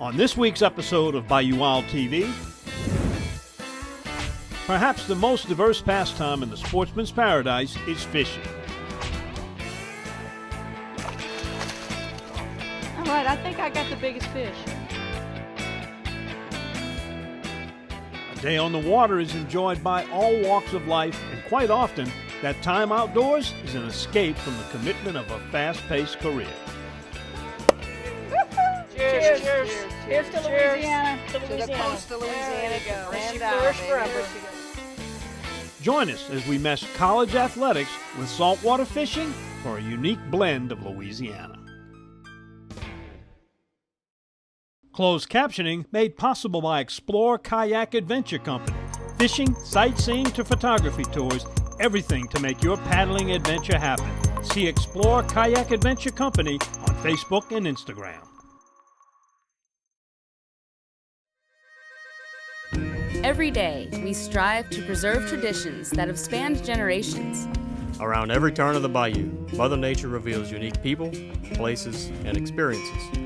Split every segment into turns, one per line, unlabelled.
On this week's episode of Bayou TV, perhaps the most diverse pastime in the sportsman's paradise is fishing.
All right, I think I got the biggest fish.
A day on the water is enjoyed by all walks of life, and quite often, that time outdoors is an escape from the commitment of a fast-paced career.
Cheers, cheers, cheers to Louisiana.
To the coast of Louisiana.
Join us as we mesh college athletics with saltwater fishing for a unique blend of Louisiana. Closed captioning made possible by Explore Kayak Adventure Company. Fishing, sightseeing to photography tours, everything to make your paddling adventure happen. See Explore Kayak Adventure Company on Facebook and Instagram.
Every day, we strive to preserve traditions that have spanned generations.
Around every turn of the bayou, Mother Nature reveals unique people, places, and experiences.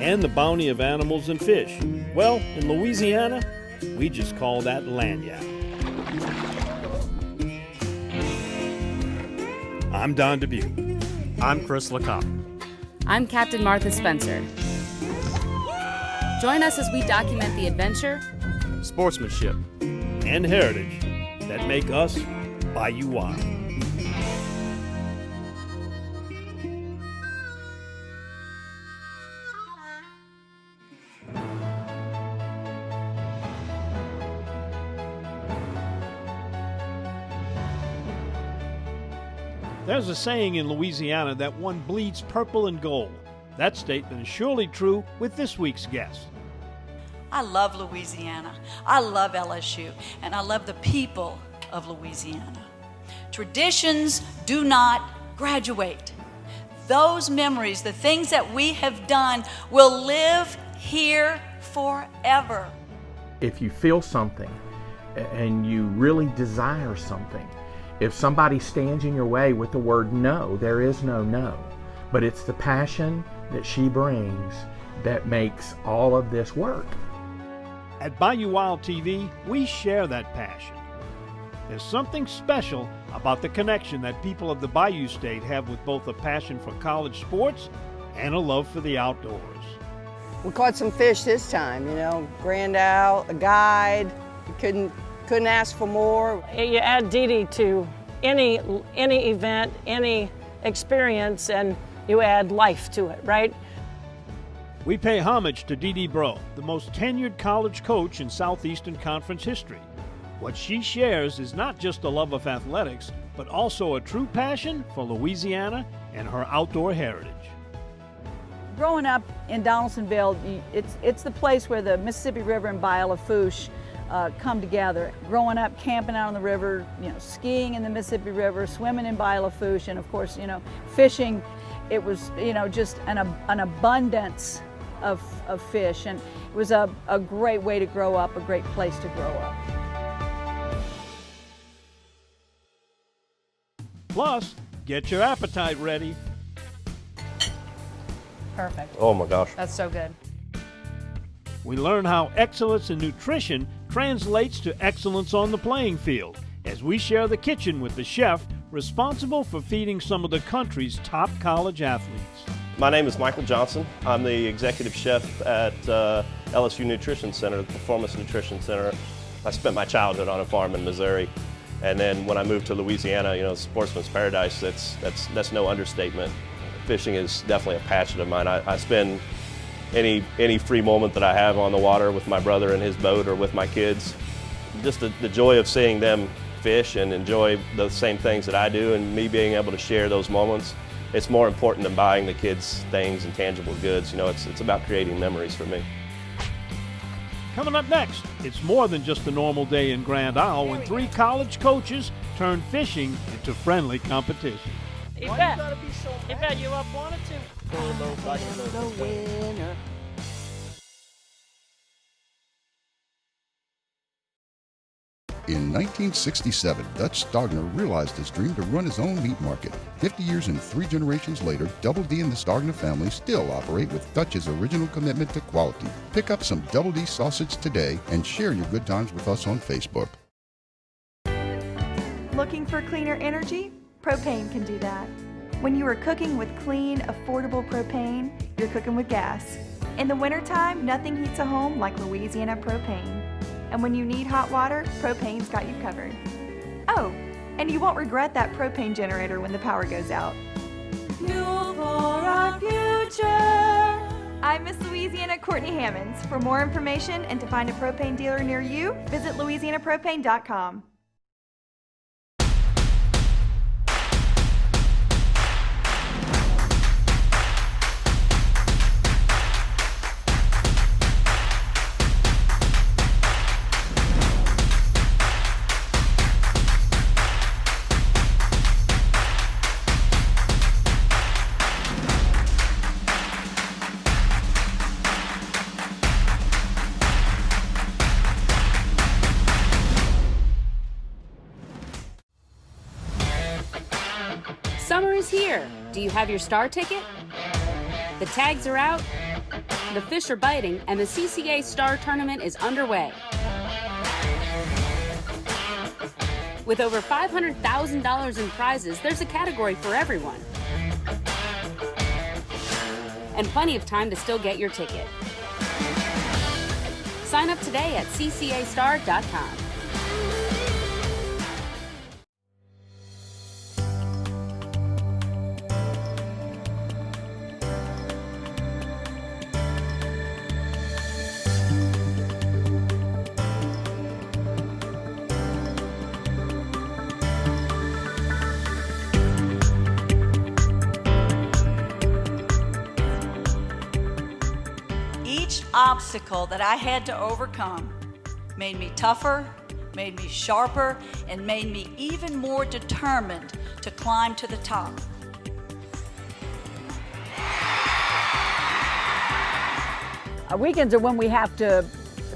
And the bounty of animals and fish. Well, in Louisiana, we just call that lagniappe. I'm Don Dubuque.
I'm Chris LeCoq.
I'm Captain Martha Spencer. Join us as we document the adventure,
Sportsmanship,
and heritage that make us Bayou Wild. There's a saying in Louisiana that one bleeds purple and gold. That statement is surely true with this week's guest.
I love Louisiana. I love LSU, and I love the people of Louisiana. Traditions do not graduate. Those memories, the things that we have done, will live here forever.
If you feel something and you really desire something, if somebody stands in your way with the word no, there is no no. But it's the passion that she brings that makes all of this work.
At Bayou TV, we share that passion. There's something special about the connection that people of the Bayou State have with both a passion for college sports and a love for the outdoors.
We caught some fish this time, Grand Owl, a guide. You couldn't ask for more.
You add Dee Dee to any event, any experience, and you add life to it, right?
We pay homage to Dee Dee Breaux, the most tenured college coach in Southeastern Conference history. What she shares is not just a love of athletics, but also a true passion for Louisiana and her outdoor heritage.
Growing up in Donaldsonville, it's the place where the Mississippi River and Bayou come together. Growing up, camping out on the river, skiing in the Mississippi River, swimming in Bayou, and of course, fishing. It was, just an abundance of fish, and it was a great way to grow up, a great place to grow up.
Plus, get your appetite ready.
Perfect.
Oh my gosh.
That's so good.
We learn how excellence in nutrition translates to excellence on the playing field as we share the kitchen with the chef responsible for feeding some of the country's top college athletes.
My name is Michael Johnson. I'm the executive chef at LSU Nutrition Center, the Performance Nutrition Center. I spent my childhood on a farm in Missouri, and then when I moved to Louisiana, sportsman's paradise, that's no understatement. Fishing is definitely a passion of mine. I spend any free moment that I have on the water with my brother in his boat or with my kids. Just the joy of seeing them fish and enjoy the same things that I do, and me being able to share those moments. It's more important than buying the kids things and tangible goods. It's about creating memories for me.
Coming up next, it's more than just a normal day in Grand Isle when three college coaches turn fishing into friendly competition.
Yvette, you up 1 or 2?
In 1967, Dutch Stogner realized his dream to run his own meat market. 50 years and 3 generations later, Double D and the Stogner family still operate with Dutch's original commitment to quality. Pick up some Double D sausage today and share your good times with us on Facebook.
Looking for cleaner energy? Propane can do that. When you are cooking with clean, affordable propane, you're cooking with gas. In the wintertime, nothing heats a home like Louisiana propane. And when you need hot water, propane's got you covered. Oh, and you won't regret that propane generator when the power goes out. Fuel for our future. I'm Miss Louisiana Courtney Hammonds. For more information and to find a propane dealer near you, visit louisianapropane.com.
Summer is here. Do you have your star ticket? The tags are out, the fish are biting, and the CCA Star Tournament is underway. With over $500,000 in prizes, there's a category for everyone. And plenty of time to still get your ticket. Sign up today at ccastar.com.
Each obstacle that I had to overcome made me tougher, made me sharper, and made me even more determined to climb to the top.
Weekends are when we have to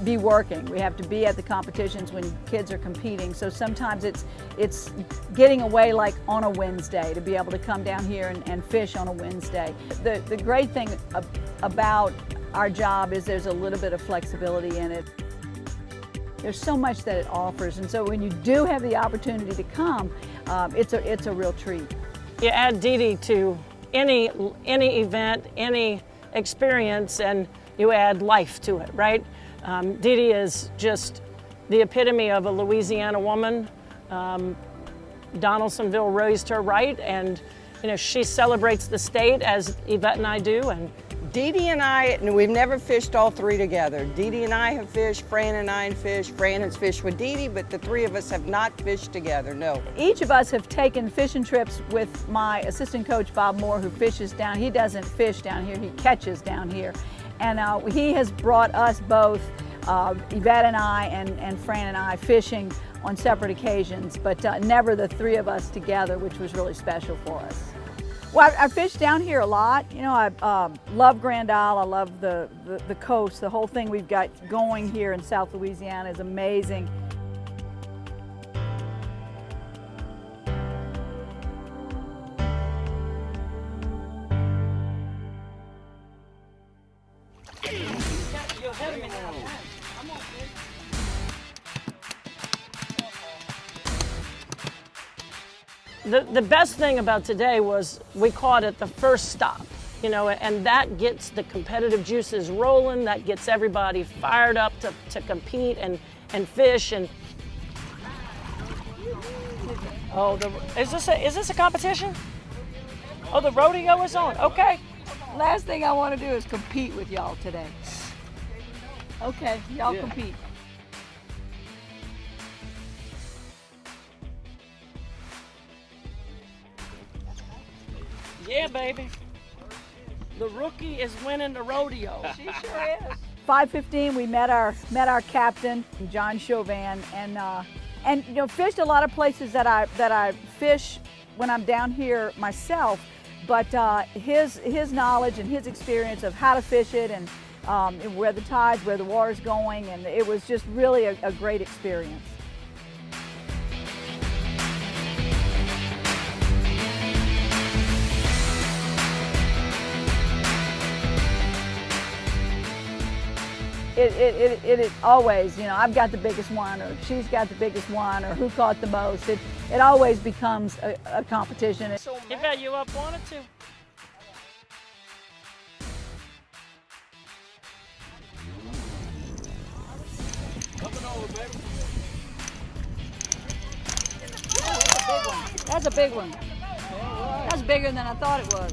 be working. We have to be at the competitions when kids are competing. So sometimes it's getting away like on a Wednesday, to be able to come down here and fish on a Wednesday. The great thing about our job is there's a little bit of flexibility in it. There's so much that it offers, and so when you do have the opportunity to come, it's a real treat.
You add Dee Dee to any event, any experience, and you add life to it, right? Dee Dee is just the epitome of a Louisiana woman. Donaldsonville raised her right, and she celebrates the state as Yvette and I do. And
Dee Dee and I, we've never fished all 3 together. Dee Dee and I have fished, Fran and I have fished, Fran has fished with Dee Dee, but the 3 of us have not fished together, no.
Each of us have taken fishing trips with my assistant coach, Bob Moore, who fishes down. He doesn't fish down here, he catches down here. And he has brought us both, Yvette and I and Fran and I, fishing on separate occasions, but never the 3 of us together, which was really special for us. Well, I fish down here a lot. I love Grand Isle. I love the coast. The whole thing we've got going here in South Louisiana is amazing.
The best thing about today was we caught at the first stop, and that gets the competitive juices rolling, that gets everybody fired up to compete and fish. And oh, is this a competition? Oh, the rodeo is on. Okay.
Last thing I want to do is compete with y'all today. Okay, y'all compete.
Yeah, baby. The rookie is winning the rodeo.
She sure is. 5:15, we met our captain, John Chauvin, and fished a lot of places that I fish when I'm down here myself. But his knowledge and his experience of how to fish it and where the tides, where the water's going, and it was just really a great experience. it always, you know, I've got the biggest one, or she's got the biggest one, or who caught the most. It always becomes a competition.
Yvette, you up one or two?
That's a big one. That's bigger than I thought it was.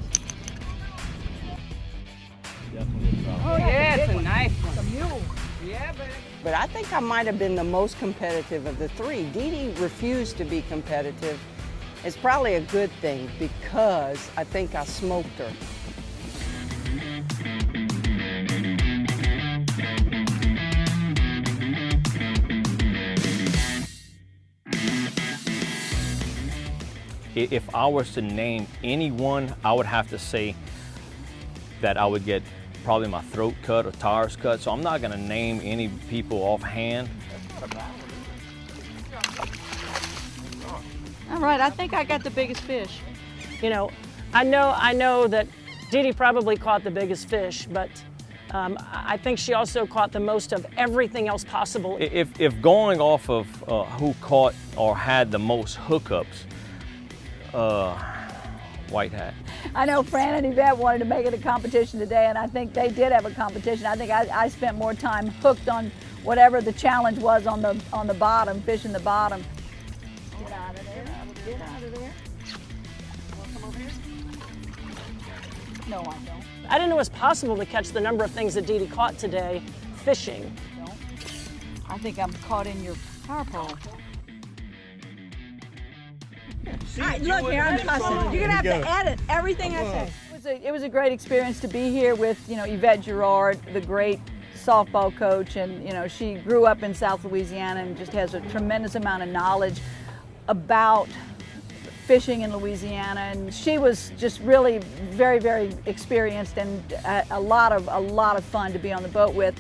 Oh yeah, it's a nice one.
It's a mule.
Yeah, baby. But I think I might have been the most competitive of the three. Dee Dee refused to be competitive. It's probably a good thing because I think I smoked her.
If I was to name anyone, I would have to say that I would get probably my throat cut or tires cut, so I'm not going to name any people offhand.
All right, I think I got the biggest fish.
You know, I know that Dee Dee probably caught the biggest fish, but I think she also caught the most of everything else possible.
If going off of who caught or had the most hookups, white hat.
I know Fran and Yvette wanted to make it a competition today, and I think they did have a competition. I think I spent more time hooked on whatever the challenge was on the bottom, fishing the bottom. Get out of there, get out of there. Want to come over here? No, I don't.
I didn't know it was possible to catch the number of things that Dee Dee caught today fishing.
No. I think I'm caught in your power pole. All right, look here, I'm cussing. You're gonna have to edit everything I say. It was a great experience to be here with, you know, Yvette Girouard, the great softball coach, and you know, she grew up in South Louisiana and just has a tremendous amount of knowledge about fishing in Louisiana, and she was just really very, very experienced and a lot of fun to be on the boat with.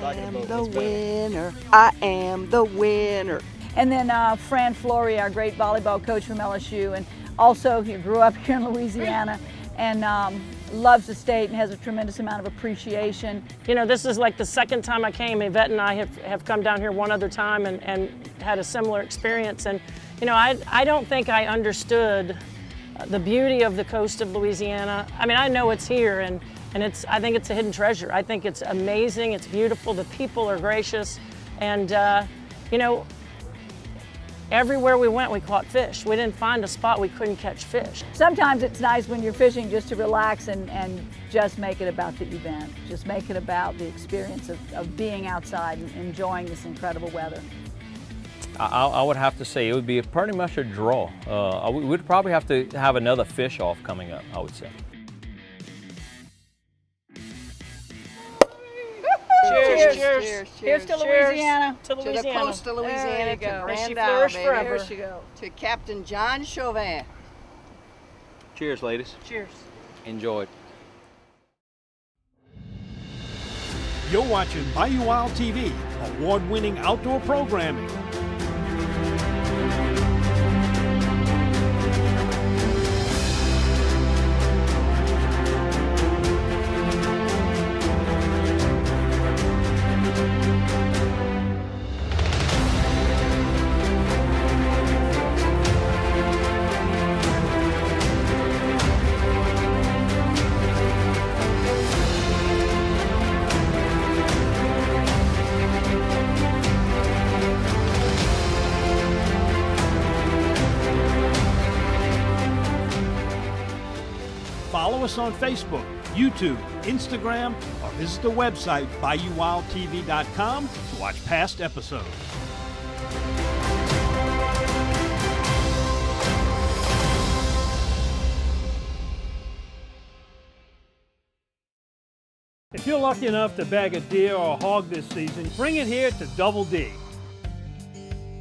I am the winner. I am the winner.
And then Fran Flory, our great volleyball coach from LSU, and also he grew up here in Louisiana and loves the state and has a tremendous amount of appreciation.
You know, this is like the second time I came. Yvette and I have come down here one other time and had a similar experience. And, you know, I don't think I understood the beauty of the coast of Louisiana. I mean, I know it's here, and I think it's a hidden treasure. I think it's amazing, it's beautiful, the people are gracious, and, you know, everywhere we went, we caught fish. We didn't find a spot we couldn't catch fish.
Sometimes it's nice when you're fishing just to relax and just make it about the event. Just make it about the experience of being outside and enjoying this incredible weather.
I would have to say it would be pretty much a draw. We'd probably have to have another fish off coming up, I would say.
Cheers, cheers, cheers. Here's to Louisiana.
To Louisiana.
To the coast of Louisiana,
There you
to
go.
Grand
She
Isle,
flourished
baby.
forever.
There she go.
To Captain John Chauvin.
Cheers, ladies.
Cheers.
Enjoy.
You're watching Bayou Wild TV, award-winning outdoor programming. Follow us on Facebook, YouTube, Instagram, or visit the website BayouWildTV.com to watch past episodes. If you're lucky enough to bag a deer or a hog this season, bring it here to Double D.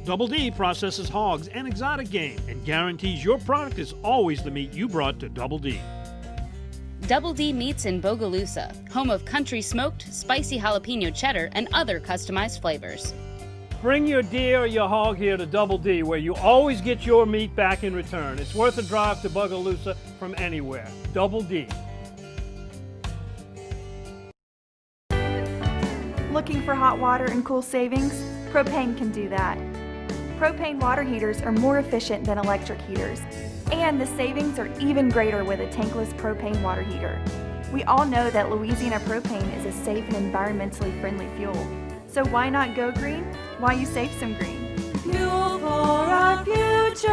Double D processes hogs and exotic game and guarantees your product is always the meat you brought to Double D.
Double D Meats in Bogalusa, home of country smoked, spicy jalapeno cheddar, and other customized flavors.
Bring your deer or your hog here to Double D, where you always get your meat back in return. It's worth a drive to Bogalusa from anywhere. Double D.
Looking for hot water and cool savings? Propane can do that. Propane water heaters are more efficient than electric heaters, and the savings are even greater with a tankless propane water heater. We all know that Louisiana propane is a safe and environmentally friendly fuel. So why not go green while you save some green?
Fuel for our future.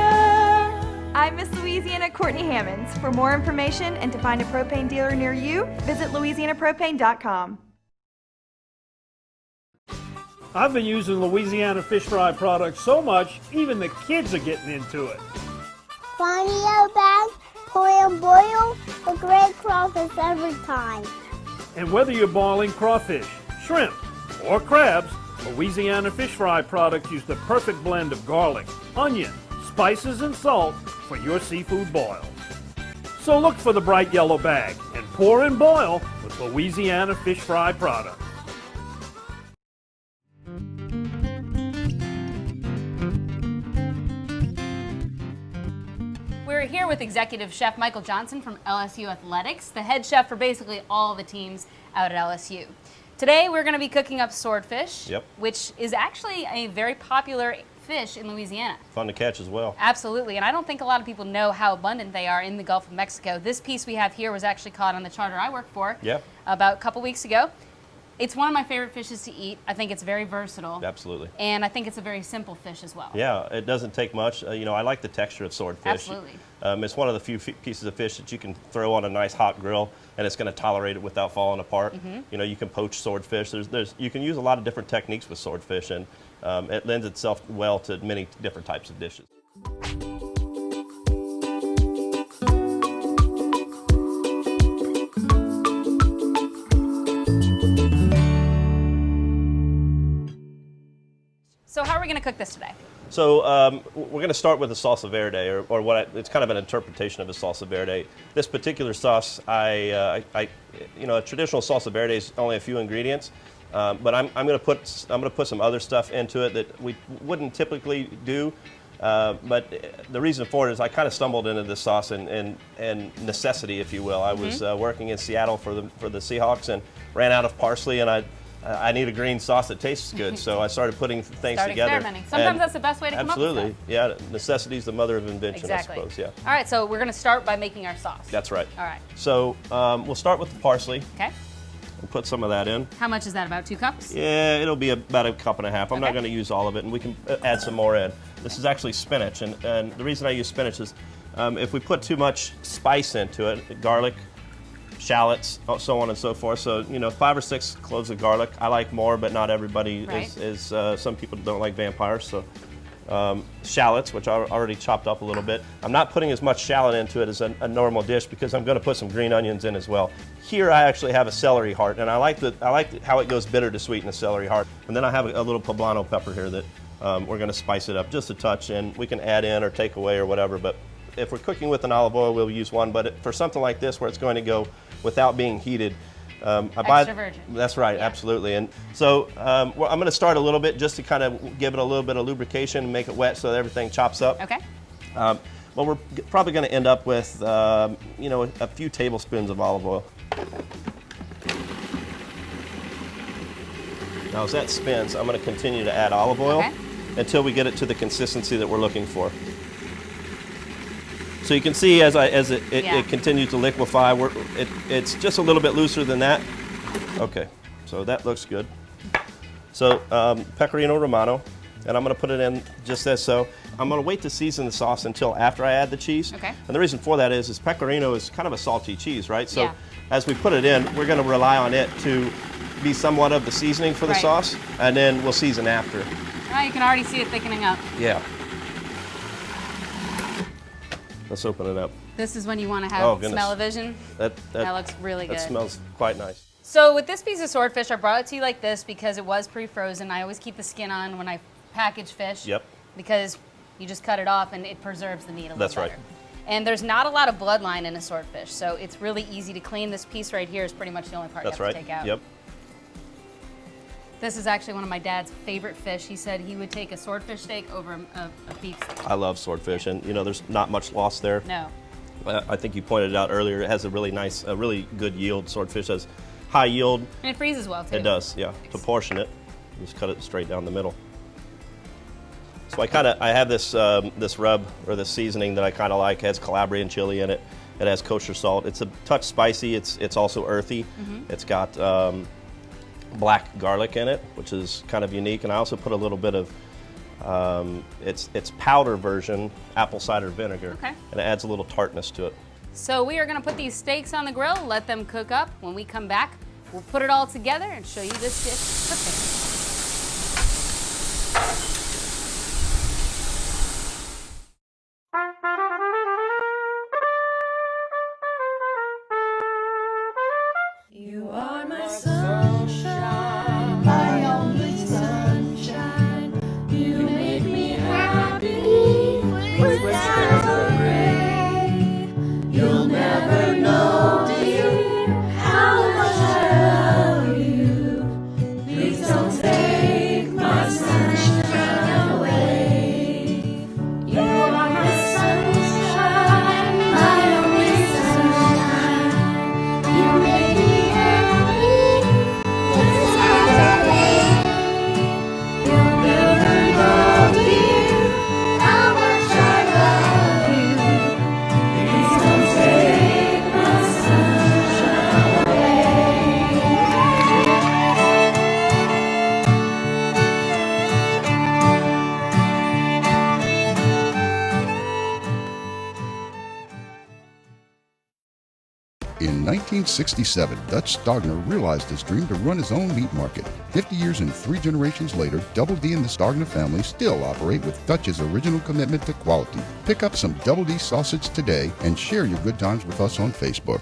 I'm Miss Louisiana Courtney Hammonds. For more information and to find a propane dealer near you, visit louisianapropane.com.
I've been using Louisiana fish fry products so much, even the kids are getting into it.
Rodeo bag, pour and boil, a great crawfish every time.
And whether you're boiling crawfish, shrimp, or crabs, Louisiana fish fry products use the perfect blend of garlic, onion, spices, and salt for your seafood boils. So look for the bright yellow bag and pour and boil with Louisiana fish fry products.
We're here with Executive Chef Michael Johnson from LSU Athletics, the head chef for basically all the teams out at LSU. Today we're going to be cooking up swordfish, which is actually a very popular fish in Louisiana.
Fun to catch as well.
Absolutely, and I don't think a lot of people know how abundant they are in the Gulf of Mexico. This piece we have here was actually caught on the charter I work for about a couple weeks ago. It's one of my favorite fishes to eat. I think it's very versatile.
Absolutely.
And I think it's a very simple fish as well.
Yeah, it doesn't take much. You know, I like the texture of swordfish.
Absolutely.
It's one of the few pieces of fish that you can throw on a nice hot grill and it's going to tolerate it without falling apart. You know, you can poach swordfish. You can use a lot of different techniques with swordfish, and it lends itself well to many different types of dishes.
So how are we going to cook this today?
So we're going to start with a salsa verde, or it's kind of an interpretation of a salsa verde. This particular sauce, you know, a traditional salsa verde is only a few ingredients, but I'm going to put some other stuff into it that we wouldn't typically do. But the reason for it is I kind of stumbled into this sauce and necessity, if you will. I was working in Seattle for the Seahawks and ran out of parsley, and I need a green sauce that tastes good, so I started putting things together.
Experimenting. Sometimes that's the best way to come up with
Absolutely, yeah. Necessity is the mother of invention,
exactly.
I suppose. Yeah.
All right, so we're going to start by making our sauce.
That's right.
All right.
So we'll start with the parsley.
Okay.
We'll put some of that in.
How much is that? About 2 cups?
Yeah, it'll be about a cup and a half. I'm not going to use all of it, and we can add some more in. This is actually spinach, and the reason I use spinach is if we put too much spice into it, garlic, shallots, so on and so forth. So, you know, 5 or 6 cloves of garlic. I like more, but not everybody is. Some people don't like vampires. So, shallots, which I already chopped up a little bit. I'm not putting as much shallot into it as a normal dish because I'm going to put some green onions in as well. Here, I actually have a celery heart, and I like how it goes bitter to sweet in the celery heart. And then I have a little poblano pepper here that we're going to spice it up just a touch, and we can add in or take away or whatever. But if we're cooking with an olive oil, we'll use one. But for something like this, where it's going to go without being heated,
extra virgin.
That's right, absolutely. And so I'm going to start a little bit just to kind of give it a little bit of lubrication and make it wet so that everything chops up.
Okay.
Well, we're probably going to end up with, you know, a few tablespoons of olive oil. Now, as that spins, I'm going to continue to add olive oil until we get it to the consistency that we're looking for. So you can see as it continues to liquefy, it's just a little bit looser than that. Okay, so that looks good. So Pecorino Romano, and I'm going to put it in just as so. I'm going to wait to season the sauce until after I add the cheese.
Okay.
And the reason for that is Pecorino is kind of a salty cheese, right? So as we put it in, we're going to rely on it to be somewhat of the seasoning for the sauce, and then we'll season after.
Oh, you can already see it thickening up.
Yeah. Let's open it up.
This is when you want to have smell-o-vision.
That
looks really good.
That smells quite nice.
So with this piece of swordfish, I brought it to you like this because it was pre-frozen. I always keep the skin on when I package fish.
Yep.
Because you just cut it off and it preserves the meat a little better.
That's right.
And there's not a lot of bloodline in a swordfish, so it's really easy to clean. This piece right here is pretty much the only part you have to take out.
Yep.
This is actually one of my dad's favorite fish. He said he would take a swordfish steak over a beef steak.
I love swordfish, and you know, there's not much loss there.
No.
I think you pointed it out earlier. It has a really nice, a really good yield. Swordfish has high yield.
And it freezes well too.
It does, yeah. To portion it, just cut it straight down the middle. So I have this this rub or this seasoning that I kind of like. It has Calabrian chili in it. It has kosher salt. It's a touch spicy. It's also earthy. It's got black garlic in it, which is kind of unique. And I also put a little bit of it's powder version apple cider vinegar,
Okay.
and it adds a little tartness to it.
So we are going to put these steaks on the grill, let them cook up. When we come back, we'll put it all together and show you this dish cooking.
You are my sunshine, my only sunshine. You make me happy with skies of gray. You'll never know, dear, how much I love you. Please don't take my sunshine away. You are my sunshine, my only sunshine. You make me
In 1967, Dutch Stogner realized his dream to run his own meat market. 50 years and 3 generations later, Double D and the Stogner family still operate with Dutch's original commitment to quality. Pick up some Double D sausage today and share your good times with us on Facebook.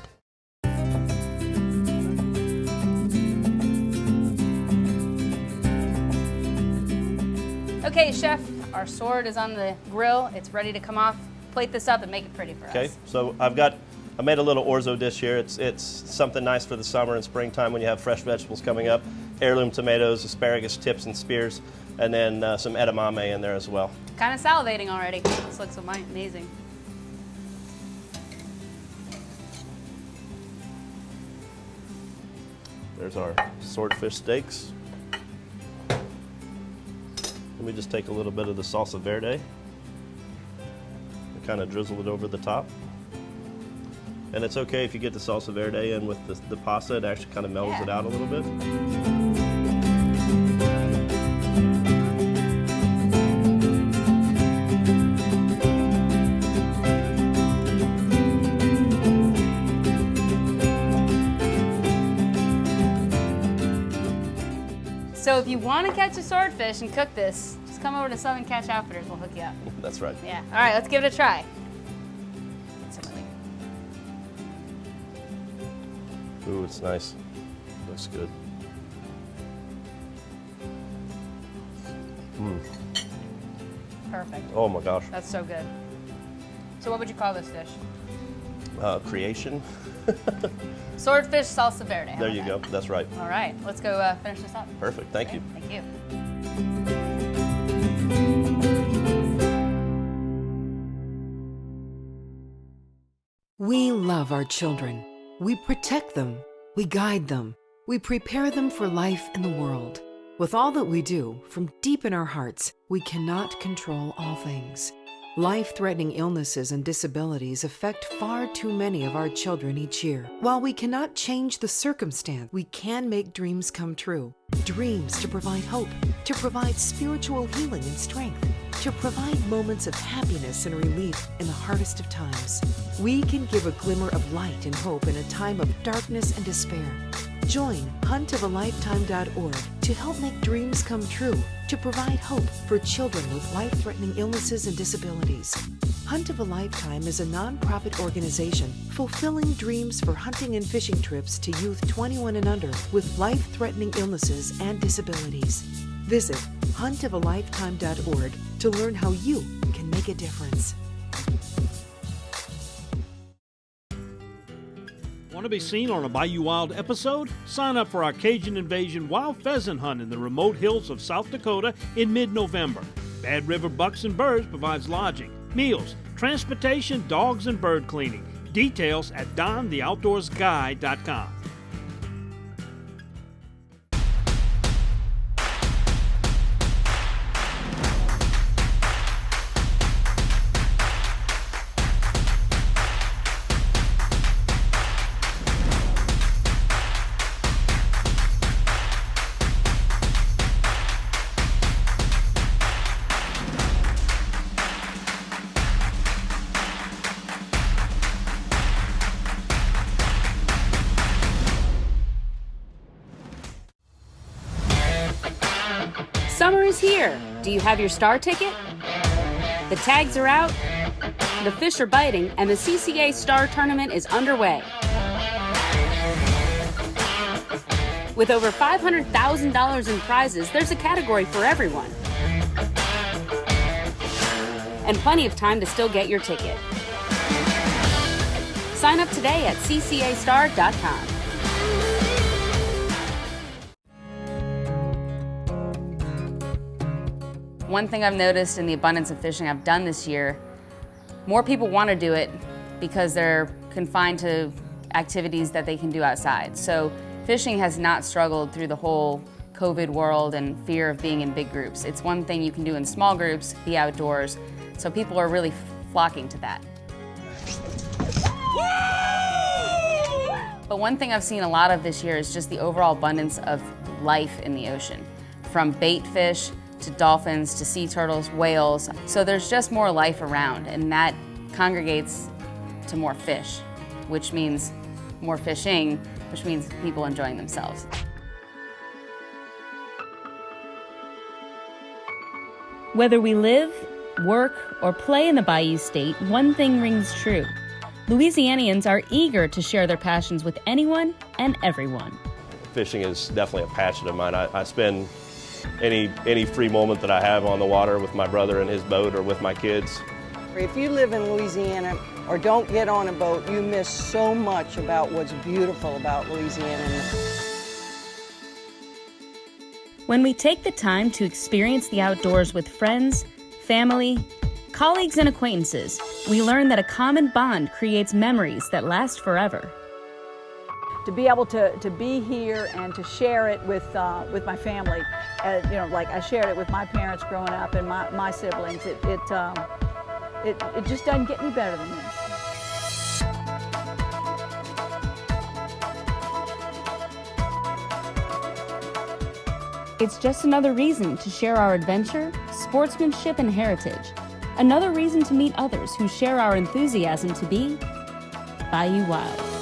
Okay, Chef, our sword is on the grill. It's ready to come off. Plate this up and make it pretty for us.
Okay, so I made a little orzo dish here. It's something nice for the summer and springtime when you have fresh vegetables coming up. Heirloom tomatoes, asparagus tips and spears, and then some edamame in there as well.
Kind of salivating already. This looks amazing.
There's our swordfish steaks. Let me just take a little bit of the salsa verde and kind of drizzle it over the top. And it's okay if you get the salsa verde in with the pasta, it actually kind of mellows it out a little bit.
So if you want to catch a swordfish and cook this, just come over to Southern Catch Outfitters. We'll hook you up.
That's right.
Yeah. All right, let's give it a try.
Ooh, it's nice. Looks good.
Perfect.
Oh my gosh.
That's so good. So what would you call this dish?
Creation.
Swordfish salsa verde. How
There
about
you
that?
go. That's right.
All right, let's go finish this up.
Perfect. Thank you.
Thank you.
We love our children. We protect them. We guide them. We prepare them for life in the world. With all that we do, from deep in our hearts, we cannot control all things. Life-threatening illnesses and disabilities affect far too many of our children each year. While we cannot change the circumstance, we can make dreams come true. Dreams to provide hope, to provide spiritual healing and strength, to provide moments of happiness and relief in the hardest of times. We can give a glimmer of light and hope in a time of darkness and despair. Join huntofalifetime.org to help make dreams come true, to provide hope for children with life-threatening illnesses and disabilities. Hunt of a Lifetime is a non-profit organization fulfilling dreams for hunting and fishing trips to youth 21 and under with life-threatening illnesses and disabilities. Visit huntofalifetime.org to learn how you can make a difference.
Want to be seen on a Bayou Wild episode? Sign up for our Cajun Invasion wild pheasant hunt in the remote hills of South Dakota in mid-November. Bad River Bucks and Birds provides lodging, meals, transportation, dogs, and bird cleaning. Details at dontheoutdoorsguide.com.
Summer is here. Do you have your star ticket? The tags are out, the fish are biting, and the CCA Star Tournament is underway. With over $500,000 in prizes, there's a category for everyone. And plenty of time to still get your ticket. Sign up today at ccastar.com. One thing I've noticed in the abundance of fishing I've done this year, more people want to do it because they're confined to activities that they can do outside. So fishing has not struggled through the whole COVID world and fear of being in big groups. It's one thing you can do in small groups, be outdoors, so people are really flocking to that. But one thing I've seen a lot of this year is just the overall abundance of life in the ocean, from bait fish to dolphins to sea turtles, whales. So there's just more life around, and that congregates to more fish, which means more fishing, which means people enjoying themselves.
Whether we live, work, or play in the Bayou State, one thing rings true. Louisianians are eager to share their passions with anyone and everyone.
Fishing is definitely a passion of mine. I spend any free moment that I have on the water with my brother in his boat or with my kids.
If you live in Louisiana or don't get on a boat, you miss so much about what's beautiful about Louisiana.
When we take the time to experience the outdoors with friends, family, colleagues, and acquaintances, we learn that a common bond creates memories that last forever.
To be able to be here and to share it with my family, you know, like I shared it with my parents growing up and my siblings, it just doesn't get any better than this.
It's just another reason to share our adventure, sportsmanship, and heritage. Another reason to meet others who share our enthusiasm to be Bayou Wild.